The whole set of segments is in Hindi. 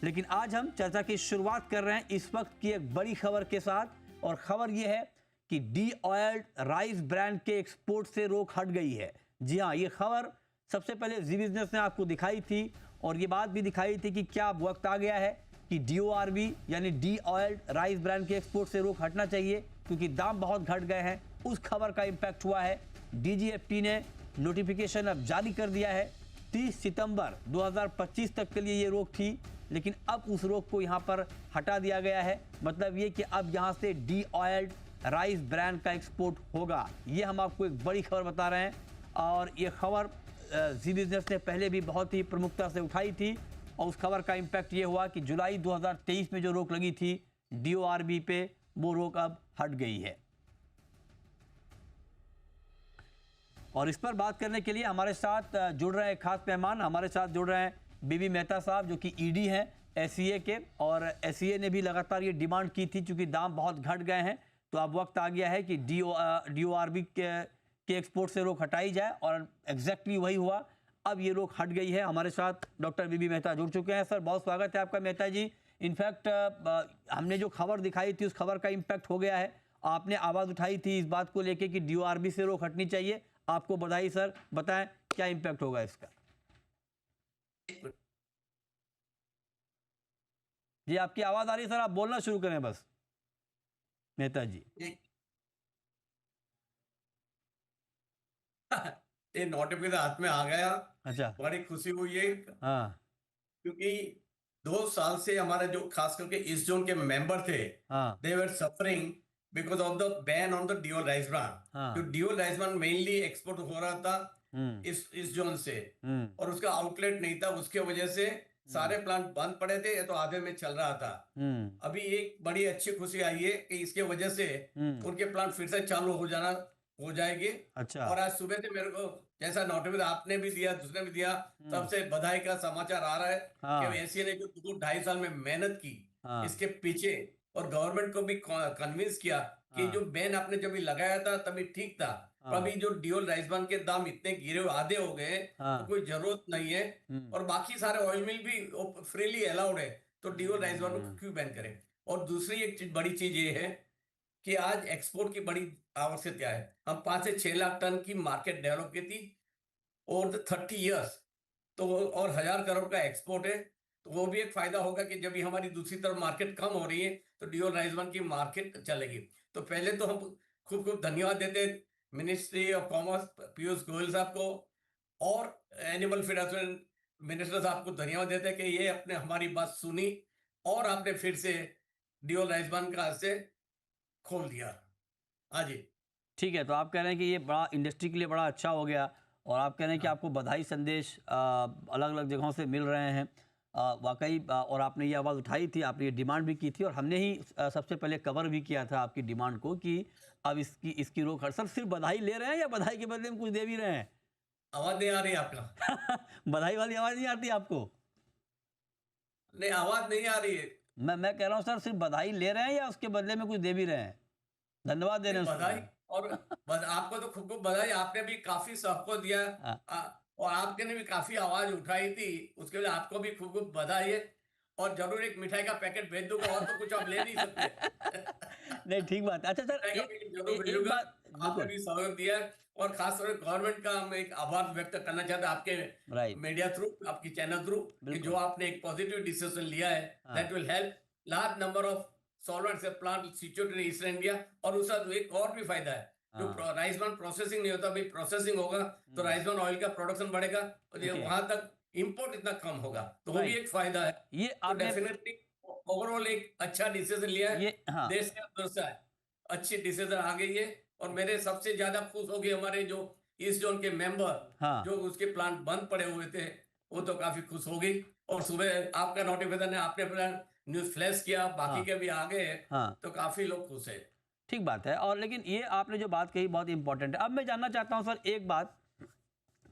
लेकिन आज हम चर्चा की शुरुआत कर रहे हैं इस वक्त की एक बड़ी खबर के साथ, और खबर यह है कि डी ऑयल्ड राइस ब्रांड के एक्सपोर्ट से रोक हट गई है। जी हाँ, ये खबर सबसे पहले जी बिजनेस ने आपको दिखाई थी, और ये बात भी दिखाई थी कि क्या अब वक्त आ गया है कि DORB यानी डी ऑयल्ड राइस ब्रांड के एक्सपोर्ट से रोक हटना चाहिए, क्योंकि दाम बहुत घट गए हैं। उस खबर का इम्पैक्ट हुआ है। DGFT ने नोटिफिकेशन अब जारी कर दिया है। 30 सितंबर 2025 तक के लिए ये रोक थी, लेकिन अब उस रोक को यहाँ पर हटा दिया गया है। मतलब ये कि अब यहाँ से डी ऑयल्ड राइस ब्रांड का एक्सपोर्ट होगा। ये हम आपको एक बड़ी खबर बता रहे हैं, और ये खबर जी बिजनेस ने पहले भी बहुत ही प्रमुखता से उठाई थी, और उस खबर का इम्पैक्ट ये हुआ कि जुलाई 2023 में जो रोक लगी थी DORB पे, वो रोक अब हट गई है। और इस पर बात करने के लिए हमारे साथ जुड़ रहे हैं खास मेहमान। हमारे साथ जुड़ रहे हैं बीबी मेहता साहब, जो कि ED हैं SCA के, और SCA ने भी लगातार ये डिमांड की थी, चूंकि दाम बहुत घट गए हैं, तो अब वक्त आ गया है कि DORB के एक्सपोर्ट से रोक हटाई जाए, और एग्जैक्टली वही हुआ। अब ये रोक हट गई है। हमारे साथ डॉक्टर बीबी मेहता जुड़ चुके हैं। सर, बहुत स्वागत है आपका मेहता जी। इनफैक्ट हमने जो खबर दिखाई थी उस खबर का इम्पैक्ट हो गया है। आपने आवाज़ उठाई थी इस बात को लेके कि DORB से रोक हटनी चाहिए। आपको बधाई सर। बताएं क्या इम्पैक्ट होगा इसका। जी, आपकी आवाज़ आ रही है सर, आप बोलना शुरू करें बस मेहता जी। ये नोटिफिकेशन हाथ में आ गया। अच्छा। बड़ी खुशी हुई है। हाँ क्योंकि 2 साल से हमारे जो खास करके इस जोन के मेंबर थे, हाँ they were suffering because of the ban on the dual rice brand. जो हाँ। Dual rice brand mainly export हो रहा था हम्म इस जोन से, हम्म और उसका आउटलेट नहीं था। उसके वजह से सारे प्लांट बंद पड़े थे, तो आधे में चल रहा था। हम्म अभी एक बड़ी अच्छी खुशी आई है कि इसके वजह से हम्म। उनके प्लांट फिर से चालू हो जाएंगे। अच्छा। और आज सुबह से मेरे को जैसा नोटिफिकेशन आपने भी दिया, दूसरे भी दिया, तब से बधाई का समाचार आ रहा है कि हाँ एसीए ने जो 2-2.5 साल में मेहनत की हाँ इसके पीछे, और गवर्नमेंट को भी कन्विंस किया कि जो हाँ बैन आपने जब लगाया था तभी ठीक था। पर हाँ अभी जो ड्यूल राइस ब्रांड के दाम इतने गिरे हुए आधे हो गए हैं, तो हाँ। कोई जरूरत नहीं है। और बाकी सारे ऑयल मिल भी फ्रीली अलाउड है, तो ड्यूल राइस ब्रांड को क्यों बैन करें। और दूसरी बड़ी चीज ये है कि आज एक्सपोर्ट की बड़ी आवश्यकता है। हम 5 से 6 लाख टन की मार्केट डेवलप की थी ओवर द 30 ईयर्स, तो और 1,000 करोड़ का एक्सपोर्ट है। तो वो भी एक फायदा होगा कि जब भी हमारी दूसरी तरफ मार्केट कम हो रही है, तो ड्यूल राइस ब्रांड की मार्केट चलेगी। तो पहले तो हम खूब खूब धन्यवाद देते ministry of commerce Piyush Goyal साहब को, और एनिमल फेडरेशन मिनिस्टर साहब को धन्यवाद देते हैं कि ये अपने हमारी बात सुनी, और आपने फिर से ड्यूल राइस ब्रांड का से खोल दिया। हाँ जी। ठीक है, तो आप कह रहे हैं कि ये बड़ा इंडस्ट्री के लिए बड़ा अच्छा हो गया, और आप कह रहे हैं कि हाँ आपको बधाई संदेश अलग अलग जगहों से मिल रहे हैं। वाकई और आपने ये आवाज़ उठाई थी, आपने ये डिमांड भी की थी, और हमने ही सबसे पहले कवर भी किया था आपकी डिमांड को कि अब इसकी रोक। सर, सिर्फ बधाई ले रहे हैं या बधाई के बदले में कुछ दे भी रहे हैं? आवाज नहीं आ रही आपका? बधाई वाली आवाज़ नहीं आती आपको? नहीं, आवाज नहीं आ रही है। मैं कह रहा हूँ सर, सिर्फ बधाई ले रहे हैं या उसके बदले में कुछ दे भी रहे हैं? धन्यवाद दे रहे नहीं, हैं उसके बधाई। बदले? और आपको तो खूब खूब बधाई, आपने भी काफी सबको दिया। हाँ। और आपने ने भी काफी आवाज उठाई थी, उसके लिए आपको भी खूब खूब बधाई है। और जरूर एक मिठाई का पैकेट भेज दूंगा, और तो कुछ आप ले नहीं सकते। नहीं, ठीक बात है। अच्छा सर, मिठाई का पैकेट जरूर एक भेजूंगा। बात आपने बिल्कुल। भी सहयोग दिया है, और खास तौर पर गवर्नमेंट का हम एक आभार व्यक्त करना चाहते हैं आपके राइट। मीडिया थ्रू, आपकी चैनल थ्रू, कि जो बिल्कुल। आपने एक पॉजिटिव डिसीजन लिया है दैट हाँ will help large number of solvents plant situated in east India. और उसका एक और भी फायदा है, जो हाँ। राइस ब्रांड प्रोसेसिंग नहीं होता, भाई प्रोसेसिंग होगा तो राइस ब्रांड ऑयल का प्रोडक्शन बढ़ेगा, और ये ओके। वहां तक इंपोर्ट इतना कम होगा, तो वो भी राइट। एक फायदा है। ये तो आपने डेफिनेटली ओवरऑल एक अच्छा डिसीजन लिया है। ये हाँ देश के अंदर से अच्छी डिसीजन आ गई है। और मेरे सबसे ज्यादा खुश हो गए हमारे जो ईस्ट जोन के मेंबर, हाँ जो उसके प्लांट बंद पड़े हुए थे, वो तो काफी खुश हो गई। और सुबह आपका नोटिफिकेशन है, आपने अपना न्यूज फ्लैश किया, बाकी हाँ के भी आ गए हैं, हाँ। तो काफी लोग खुश है। ठीक बात है। और लेकिन ये आपने जो बात कही बहुत इंपॉर्टेंट है। अब मैं जानना चाहता हूँ सर एक बात,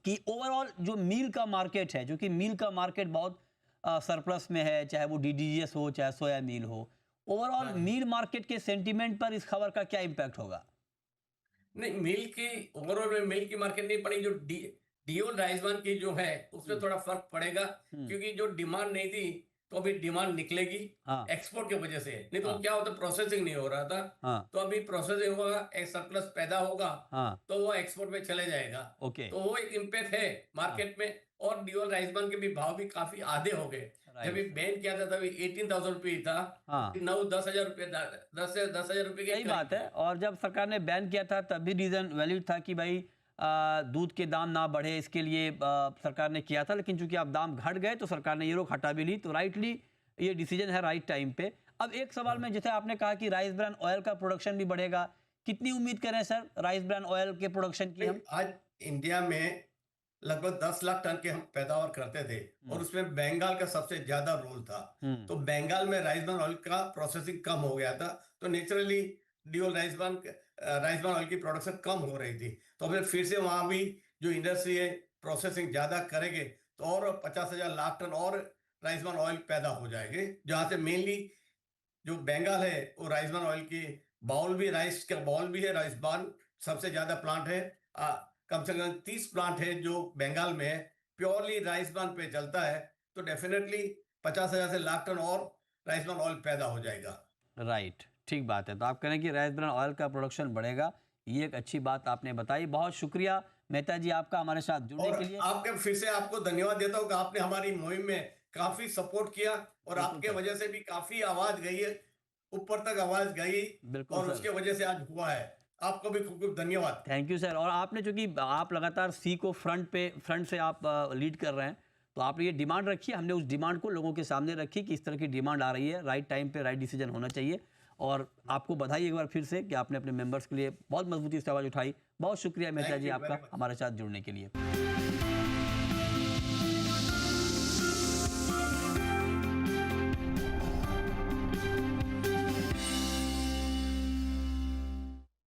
कि ओवरऑल जो मील का मार्केट है, जो कि मील का मार्केट बहुत सरप्लस में है, चाहे वो DDGS हो चाहे सोया मील हो, ओवरऑल हाँ जी। मील मार्केट के सेंटीमेंट पर इस खबर का क्या इम्पैक्ट होगा? नहीं, मिल की ओवरऑल में मिल की मार्केट नहीं पड़ी, जो डीओ राइजवान की जो है उसमें हम्म थोड़ा फर्क पड़ेगा। हम्म क्योंकि जो डिमांड नहीं थी, तो अभी डिमांड निकलेगी हाँ एक्सपोर्ट की वजह से। नहीं तो हाँ क्या होता, प्रोसेसिंग नहीं हो रहा था, हाँ तो अभी प्रोसेसिंग होगा, एक सरप्लस पैदा होगा, हाँ तो वो एक्सपोर्ट में चले जाएगा। ओके तो वो एक इम्पैक्ट है मार्केट में। और ड्यूअल राइसबान के भी भाव भी काफी आधे हो गए। जब ये राइट बैन किया था तभी 18,000 रुपये था, हाँ 9-10 हजार रुपये, 10,000 रुपये के सही बात करीब है। और जब सरकार ने बैन किया था तब भी रीज़न वैलिड था कि भाई दूध के दाम ना बढ़े, इसके लिए सरकार ने किया था। लेकिन चूंकि अब दाम घट गए तो सरकार ने ये रोक हटा भी ली, तो राइटली ये डिसीजन है राइट टाइम पे। अब एक सवाल में, जैसे आपने कहा कि राइस ब्रान ऑयल का प्रोडक्शन भी बढ़ेगा, कितनी उम्मीद करें सर राइस ब्रान ऑयल के प्रोडक्शन की हम? आज इंडिया में लगभग 10 लाख टन के हम पैदावार करते थे, और उसमें बंगाल का सबसे ज्यादा रोल था। तो बंगाल में राइस ब्रान ऑयल का प्रोसेसिंग कम हो गया था, तो naturally dual rice bran oil की प्रोडक्शन कम हो रही थी। तो फिर से वहां भी जो इंडस्ट्री है प्रोसेसिंग ज्यादा करेंगे, तो और 50,000 लाख टन और राइस ब्रान ऑयल पैदा हो जाएंगे। जहां से मेनली जो बंगाल है वो राइस ब्रान ऑयल की बाउल भी, राइस का बाउल भी है, राइस ब्रान सबसे ज्यादा प्लांट है। कम से कम 30 प्लांट है जो बंगाल में है, प्योरली राइस ब्रान पे चलता है। तो डेफिनेटली 50,000 से लाख टन और राइस ब्रान ऑयल पैदा हो जाएगा। राइट, ठीक बात है। तो आप कह रहे हैं कि राइस ब्रान ऑयल का प्रोडक्शन बढ़ेगा, ये एक अच्छी बात आपने बताई। बहुत शुक्रिया मेहता जी आपका हमारे साथ जुड़ने और के लिए। आपके फिर से आपको धन्यवाद देता हूँ कि आपने हमारी मुहिम में काफी सपोर्ट किया, और बिल्कुल आपके सर। वजह से भी काफी आवाज गई है, ऊपर तक आवाज गई, बिल्कुल और सर। उसके वजह से आज हुआ है। आपको भी खूब खूब धन्यवाद। Thank you sir. और आपने, चूंकि आप लगातार सी को फ्रंट से आप लीड कर रहे हैं, तो आपने ये डिमांड रखी है, हमने उस डिमांड को लोगों के सामने रखी कि इस तरह की डिमांड आ रही है, राइट टाइम पे राइट डिसीजन होना चाहिए। और आपको बधाई एक बार फिर से कि आपने अपने मेंबर्स के लिए बहुत मजबूती से आवाज़ उठाई। बहुत शुक्रिया मेहता थैंक जी यू आपका वेरी मच। हमारे साथ जुड़ने के लिए।